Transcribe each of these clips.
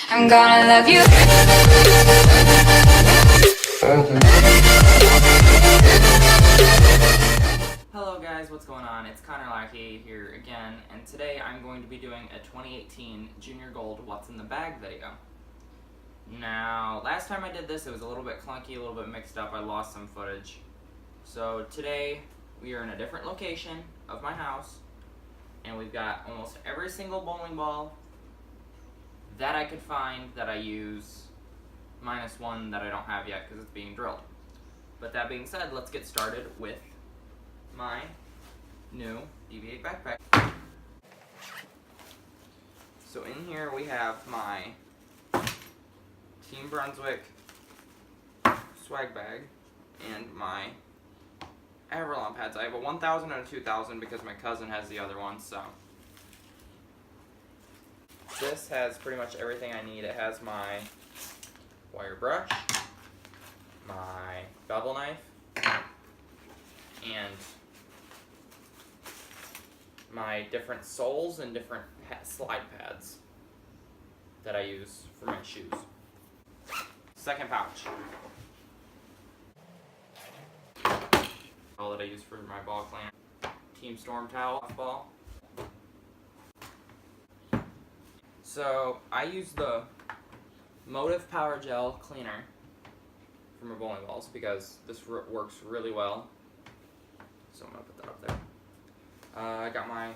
I'm gonna love you. Hello guys, what's going on? It's Connor Lackey here again, and today I'm going to be doing a 2018 Junior Gold What's in the Bag video. Now, last time I did this, it was a little bit clunky, a little bit mixed up, I lost some footage. So today, we are in a different location of my house, and we've got almost every single bowling ball that I could find that I use, minus one that I don't have yet because it's being drilled. But that being said, let's get started with my new DV8 backpack. So in here we have my Team Brunswick swag bag and my Avalon pads. I have a 1000 and a 2000 because my cousin has the other one, so. This has pretty much everything I need. It has my wire brush, my bevel knife, and my different soles and different slide pads that I use for my shoes. Second pouch. All that I use for my ball clamp. Team Storm towel off ball. So I use the Motive Power Gel cleaner for my bowling balls because this works really well. So I'm gonna put that up there. I got my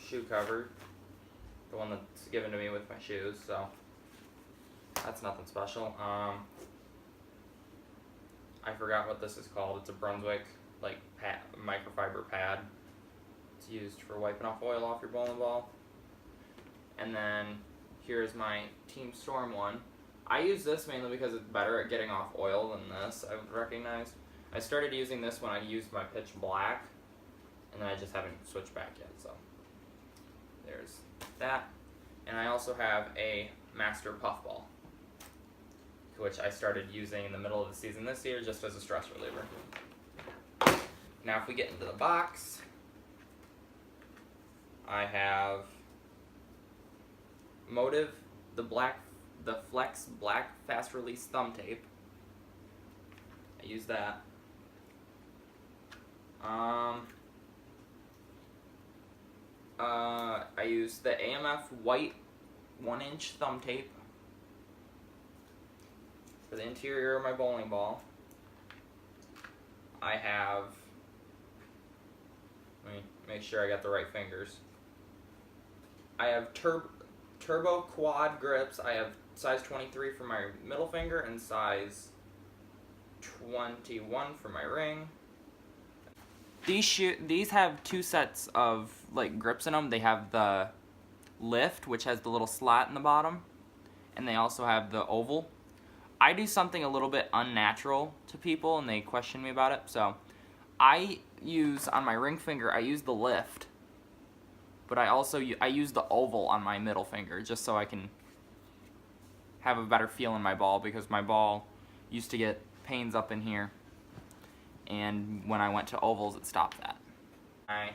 shoe cover, the one that's given to me with my shoes, so that's nothing special. I forgot what this is called. It's a Brunswick like microfiber pad. It's used for wiping off oil off your bowling ball. And then here's my Team Storm one. I use this mainly because it's better at getting off oil than this, I've recognized. I started using this when I used my pitch black, and then I just haven't switched back yet, so there's that. And I also have a Master Puffball, which I started using in the middle of the season this year just as a stress reliever. Now if we get into the box, I have Motive, the Flex Black Fast Release Thumb Tape. I use that. I use the AMF white 1-inch thumb tape for the interior of my bowling ball. I have, let me make sure I got the right fingers. I have Turbo Quad grips. I have size 23 for my middle finger and size 21 for my ring. These have two sets of like grips in them. They have the lift, which has the little slot in the bottom, and they also have the oval. I do something a little bit unnatural to people, and they question me about it. So I use, on my ring finger, I use the lift, but I also use the oval on my middle finger just so I can have a better feel in my ball, because my ball used to get pains up in here, and when I went to ovals it stopped that. I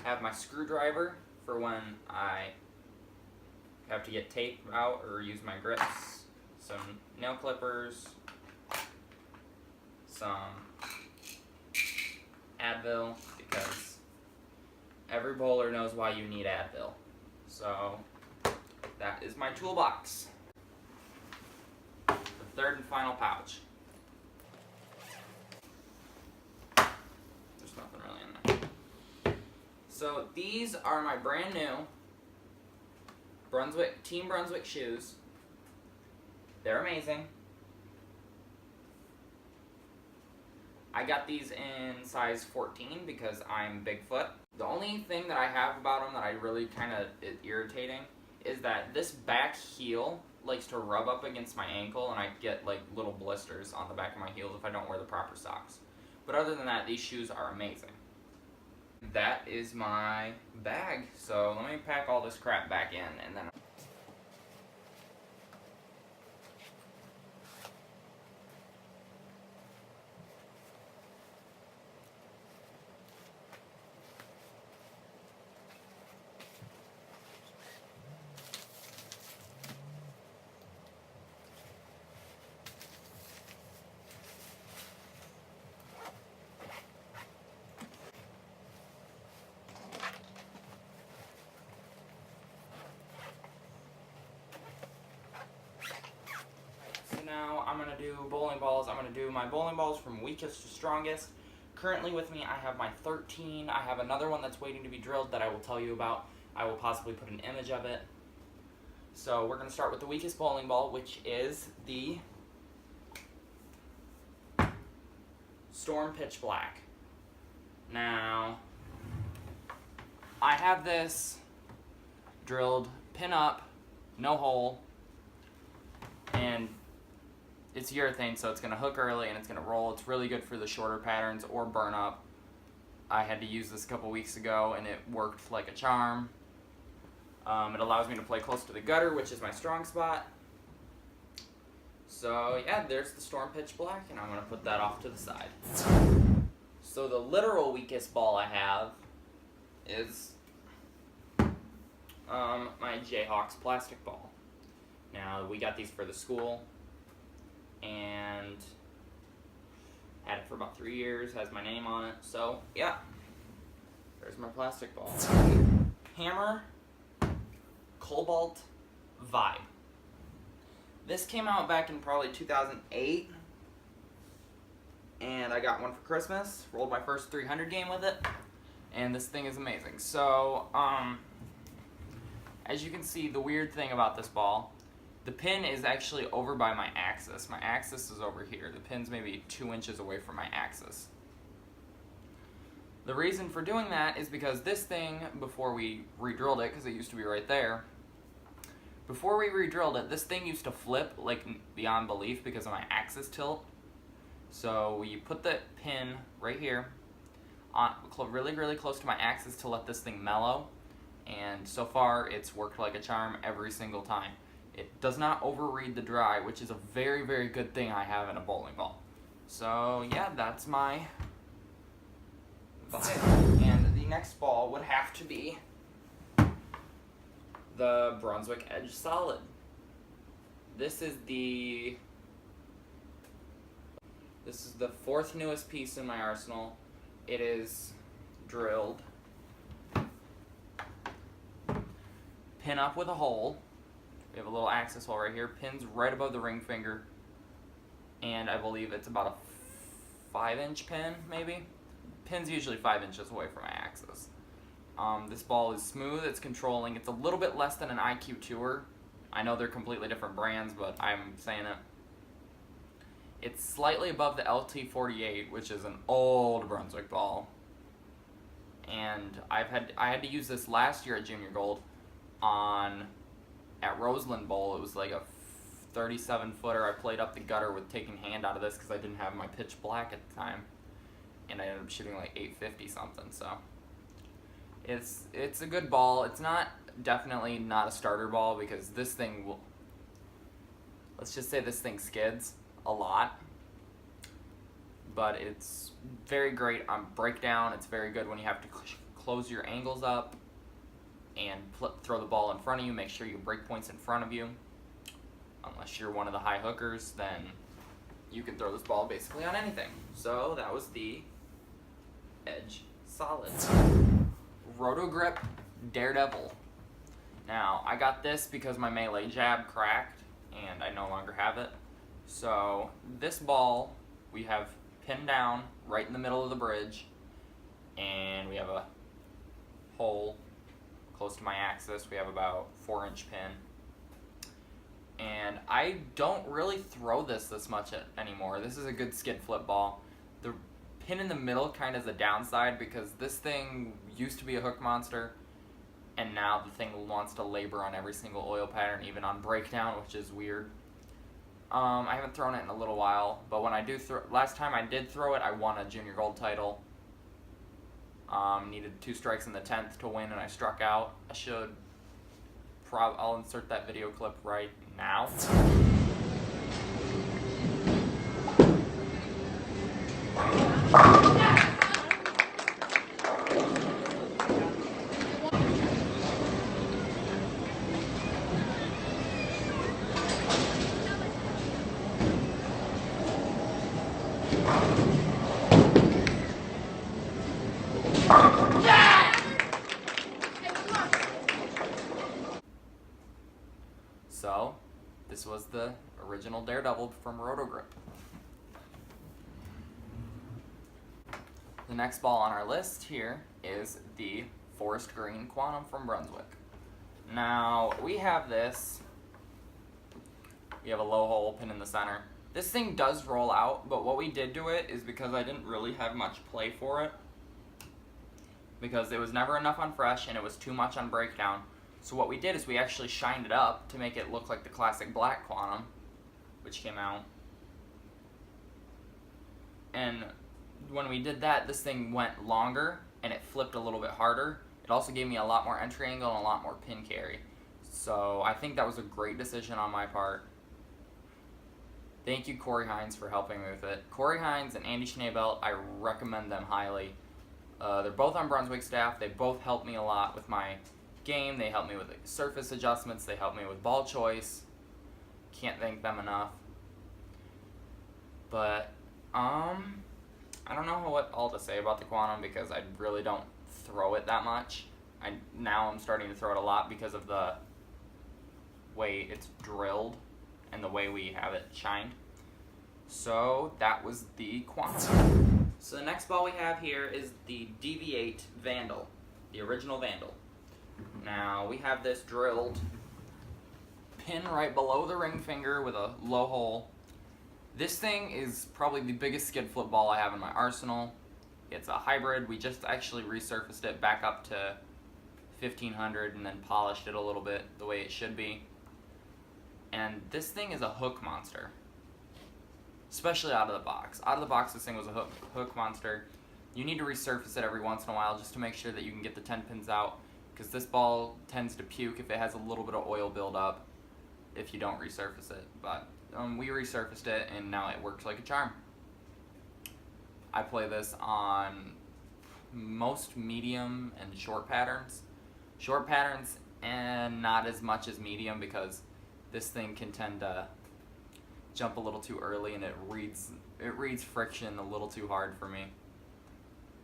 have my screwdriver for when I have to get tape out or use my grips, some nail clippers, some Advil, because every bowler knows why you need Advil. So that is my toolbox. The third and final pouch. There's nothing really in there. So these are my brand new Team Brunswick shoes. They're amazing. I got these in size 14 because I'm Bigfoot. The only thing that I have about them that I really kind of is irritating is that this back heel likes to rub up against my ankle, and I get like little blisters on the back of my heels if I don't wear the proper socks. But other than that, these shoes are amazing. That is my bag. So let me pack all this crap back in, and then I'm going to do bowling balls. I'm going to do my bowling balls from weakest to strongest. Currently with me, I have my 13. I have another one that's waiting to be drilled that I will tell you about. I will possibly put an image of it. So we're going to start with the weakest bowling ball, which is the Storm Pitch Black. Now, I have this drilled pin up, no hole, and it's urethane, so it's going to hook early and it's going to roll. It's really good for the shorter patterns or burn up. I had to use this a couple weeks ago and it worked like a charm. It allows me to play close to the gutter, which is my strong spot. So yeah, there's the Storm Pitch Black, and I'm going to put that off to the side. So the literal weakest ball I have is my Jayhawks plastic ball. Now, we got these for the school, and had it for about 3 years, has my name on it, so yeah, there's my plastic ball. Hammer Cobalt Vibe. This came out back in probably 2008, and I got one for Christmas, rolled my first 300 game with it, and this thing is amazing. So, as you can see, the weird thing about this ball, the pin is actually over by my axis. My axis is over here. The pin's maybe 2 inches away from my axis. The reason for doing that is because this thing, before we re-drilled it, because it used to be right there, before we re-drilled it, this thing used to flip like beyond belief because of my axis tilt. So we put the pin right here, on really, really close to my axis to let this thing mellow. And so far, it's worked like a charm every single time. It does not overread the dry, which is a very, very good thing I have in a bowling ball. So yeah, that's my vibe. And the next ball would have to be the Brunswick Edge Solid. This is the fourth newest piece in my arsenal. It is drilled pin up with a hole. We have a little axis hole right here. Pin's right above the ring finger, and I believe it's about a 5-inch pin, maybe. Pin's usually 5 inches away from my axis. This ball is smooth, it's controlling. It's a little bit less than an IQ Tour. I know they're completely different brands, but I'm saying it. It's slightly above the LT48, which is an old Brunswick ball. And I had to use this last year at Junior Gold at Roseland Bowl. It was like a 37-footer. I played up the gutter with taking hand out of this because I didn't have my pitch black at the time. And I ended up shooting like 850 something, so it's a good ball. It's definitely not a starter ball because this thing will, let's just say this thing skids a lot, but it's very great on breakdown. It's very good when you have to close your angles up and throw the ball in front of you. Make sure your break point's in front of you. Unless you're one of the high hookers, then you can throw this ball basically on anything. So that was the Edge Solid. Roto Grip Daredevil. Now, I got this because my melee jab cracked and I no longer have it. So this ball we have pinned down right in the middle of the bridge, and we have a hole close to my axis. We have about 4-inch pin. And I don't really throw this much anymore. This is a good skid flip ball. The pin in the middle kind of is a downside because this thing used to be a hook monster, and now the thing wants to labor on every single oil pattern, even on breakdown, which is weird. I haven't thrown it in a little while, but when I do last time I did throw it, I won a Junior Gold title. Needed 2 strikes in the 10th to win, and I struck out. I'll insert that video clip right now. So, This was the original Daredevil from Rotogrip. The next ball on our list here is the Forest Green Quantum from Brunswick. Now, we have this. We have a low hole pin in the center. This thing does roll out, but what we did to it is because I didn't really have much play for it, because it was never enough on fresh and it was too much on breakdown. So what we did is we actually shined it up to make it look like the classic black Quantum, which came out. And when we did that, this thing went longer and it flipped a little bit harder. It also gave me a lot more entry angle and a lot more pin carry. So I think that was a great decision on my part. Thank you, Corey Hines, for helping me with it. Corey Hines and Andy Schneebelt, I recommend them highly. They're both on Brunswick staff. They both helped me a lot with my game. They helped me with surface adjustments. They helped me with ball choice. Can't thank them enough. But, I don't know what all to say about the Quantum because I really don't throw it that much. Now I'm starting to throw it a lot because of the way it's drilled and the way we have it shined. So that was the Quantum. So the next ball we have here is the DV8 Vandal, the original Vandal. Now we have this drilled pin right below the ring finger with a low hole. This thing is probably the biggest skid flip ball I have in my arsenal. It's a hybrid. We just actually resurfaced it back up to 1500 and then polished it a little bit the way it should be. And this thing is a hook monster, especially out of the box. Out of the box, this thing was a hook monster. You need to resurface it every once in a while just to make sure that you can get the 10 pins out, because this ball tends to puke if it has a little bit of oil buildup if you don't resurface it. But we resurfaced it and now it works like a charm. I play this on most medium and short patterns. Short patterns and not as much as medium because this thing can tend to jump a little too early and it reads friction a little too hard for me.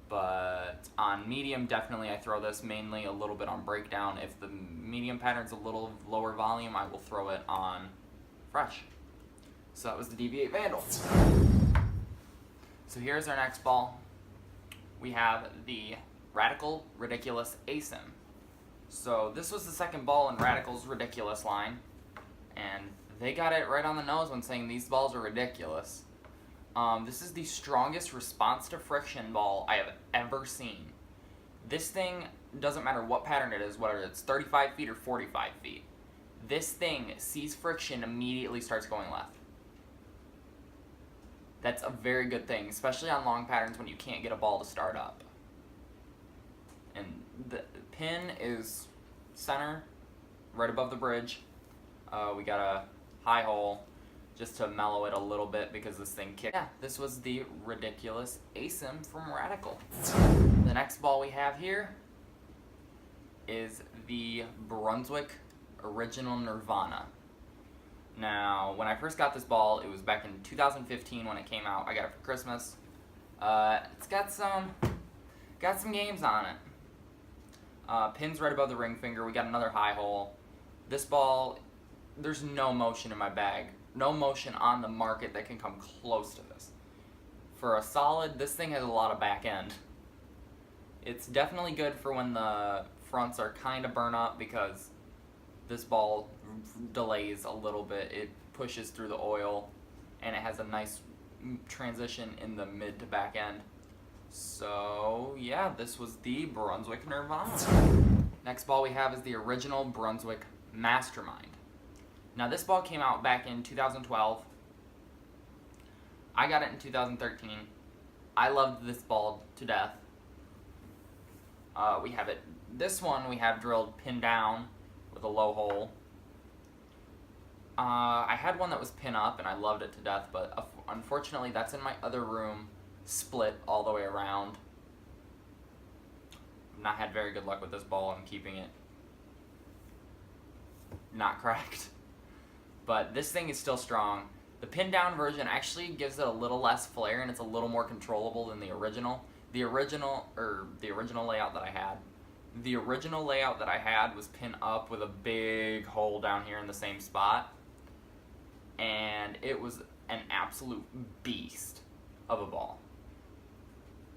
But on medium, definitely I throw this mainly a little bit on breakdown. If the medium pattern's a little lower volume, I will throw it on fresh. So that was the DV8 Vandal. So here's our next ball. We have the Radical Ridiculous ASIM. So this was the second ball in Radical's Ridiculous line, and they got it right on the nose when saying these balls are ridiculous. This is the strongest response to friction ball I have ever seen. This thing, doesn't matter what pattern it is, whether it's 35 feet or 45 feet. This thing sees friction, immediately starts going left. That's a very good thing, especially on long patterns when you can't get a ball to start up. And the pin is center, right above the bridge. We got a high hole just to mellow it a little bit because this thing kicked. Yeah, this was the Ridiculous ASIM from Radical. The next ball we have here is the Brunswick Original Nirvana. Now, when I first got this ball, it was back in 2015 when it came out. I got it for Christmas. It's got some games on it. Pins right above the ring finger. We got another high hole. This ball, there's no motion in my bag. No motion on the market that can come close to this. For a solid, this thing has a lot of back end. It's definitely good for when the fronts are kind of burnt up because this ball delays a little bit. It pushes through the oil and it has a nice transition in the mid to back end. So yeah, this was the Brunswick Nirvana. Next ball we have is the original Brunswick Mastermind. Now this ball came out back in 2012. I got it in 2013. I loved this ball to death. We have it, this one we have drilled pin down with a low hole. I had one that was pin up and I loved it to death, but unfortunately that's in my other room, split all the way around. I've not had very good luck with this ball and keeping it not cracked. But this thing is still strong. The pin down version actually gives it a little less flair and it's a little more controllable than the original. The original layout that I had. The original layout that I had was pin up with a big hole down here in the same spot. and it was an absolute beast of a ball.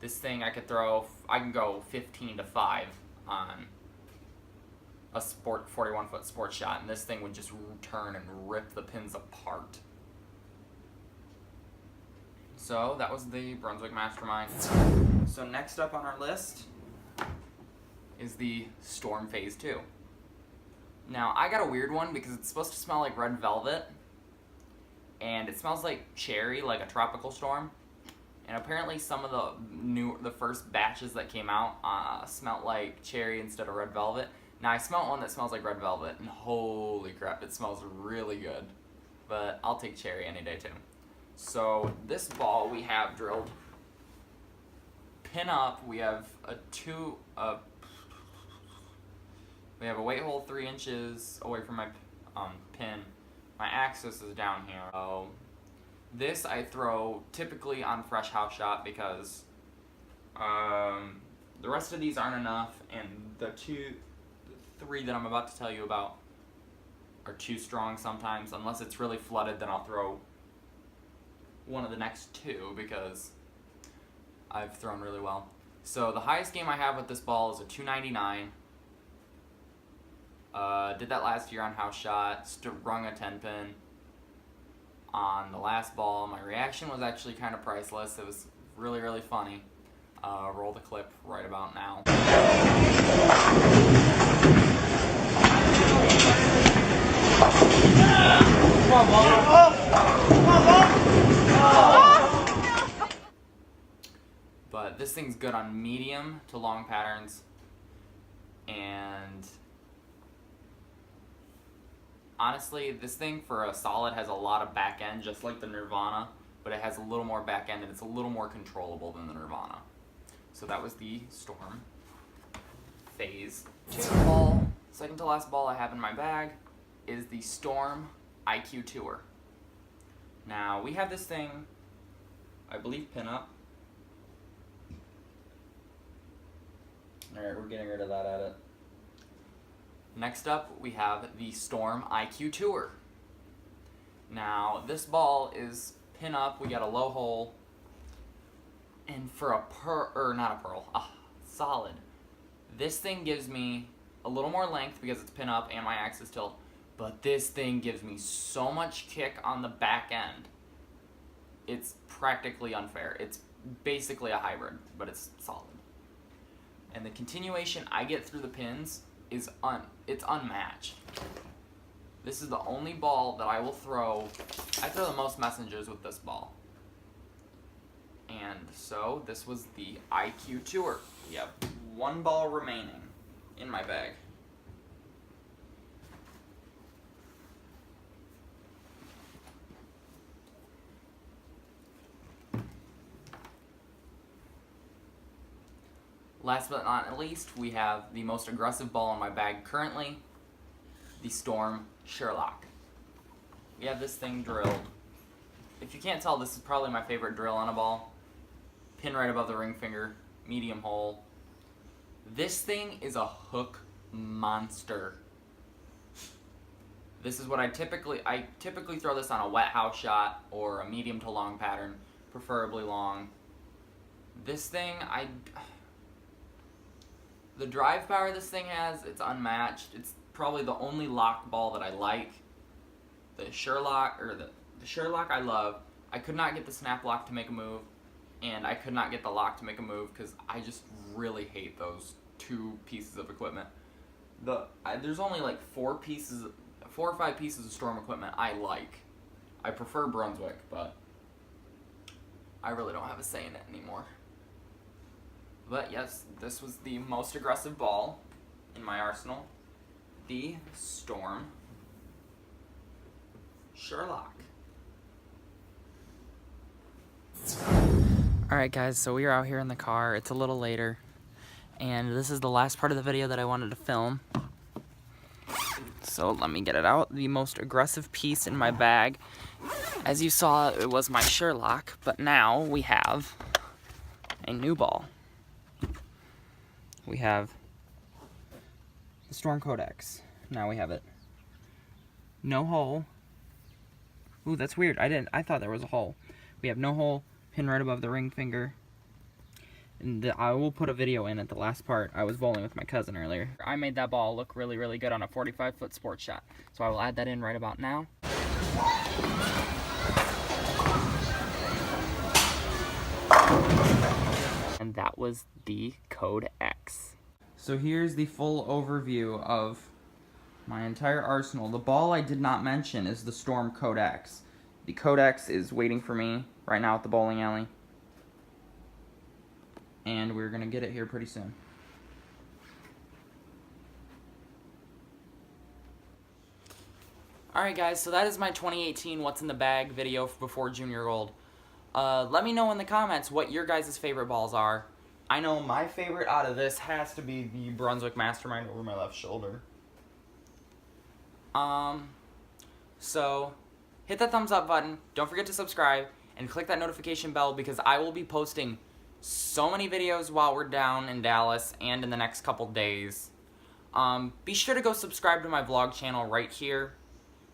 This thing I can go 15 to 5 on a 41-foot sports shot, and this thing would just turn and rip the pins apart. So that was the Brunswick Mastermind. So next up on our list is the Storm Phase 2. Now, I got a weird one because it's supposed to smell like red velvet, and it smells like cherry, like a tropical storm. And apparently some of the first batches that came out smelled like cherry instead of red velvet. Now, I smelled one that smells like red velvet, and holy crap, it smells really good. But I'll take cherry any day, too. So, this ball we have drilled pin up. We have we have a weight hole 3 inches away from my pin. My axis is down here. So, this I throw typically on fresh house shot because the rest of these aren't enough, and the 3 that I'm about to tell you about are too strong sometimes. Unless it's really flooded, then I'll throw one of the next 2 because I've thrown really well. So the highest game I have with this ball is a 299. Did that last year on house shot, rung a 10-pin on the last ball. My reaction was actually kind of priceless. It was really, really funny. Roll the clip right about now. But this thing's good on medium to long patterns, and honestly, this thing for a solid has a lot of back end, just like the Nirvana, but it has a little more back end and it's a little more controllable than the Nirvana. So that was the Storm Phase 2 ball. Second to last ball I have in my bag is the Storm IQ Tour. Now, we have this thing, I believe, pin up. Alright, we're getting rid of that edit. Next up, we have the Storm IQ Tour. Now, this ball is pin up. We got a low hole. And for a solid. This thing gives me a little more length because it's pin up and my axis tilt. But this thing gives me so much kick on the back end. It's practically unfair. It's basically a hybrid, but it's solid. And the continuation I get through the pins is it's unmatched. This is the only ball that I will throw. I throw the most messengers with this ball. And so this was the IQ Tour. We have 1 ball remaining in my bag. Last but not least, we have the most aggressive ball in my bag currently, the Storm Sherlock. We have this thing drilled. If you can't tell, this is probably my favorite drill on a ball. Pin right above the ring finger, medium hole. This thing is a hook monster. This is what I typically throw this on a wet house shot or a medium to long pattern, preferably long. This thing, the drive power this thing has, it's unmatched. It's probably the only lock ball that I like. The Sherlock I love. I could not get the snap lock to make a move, and I could not get the lock to make a move because I just really hate those 2 pieces of equipment. There's only like 4 or 5 pieces of Storm equipment I like. I prefer Brunswick, but I really don't have a say in it anymore. But yes, this was the most aggressive ball in my arsenal, the Storm Sherlock. Alright guys, so we are out here in the car. It's a little later, and this is the last part of the video that I wanted to film. So let me get it out. The most aggressive piece in my bag. As you saw, it was my Sherlock, but now we have a new ball. We have the Storm Codex. Now we have it. No hole. Ooh, that's weird. I thought there was a hole. We have no hole. Pin right above the ring finger. And I will put a video in at the last part. I was bowling with my cousin earlier. I made that ball look really, really good on a 45-foot sports shot. So I will add that in right about now. And that was the Code X. So here's the full overview of my entire arsenal. The ball I did not mention is the Storm Code X. The Code X is waiting for me right now at the bowling alley. And we're gonna get it here pretty soon. Alright guys, so that is my 2018 What's in the Bag video before Junior Gold. Let me know in the comments what your guys' favorite balls are. I know my favorite out of this has to be the Brunswick Mastermind over my left shoulder. So hit that thumbs up button, don't forget to subscribe, and click that notification bell because I will be posting so many videos while we're down in Dallas and in the next couple days. Be sure to go subscribe to my vlog channel right here.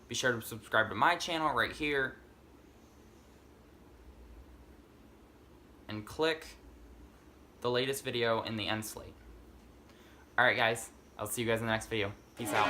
Be sure to subscribe to my channel right here. And click the latest video in the end slate. Alright guys, I'll see you guys in the next video. Peace out.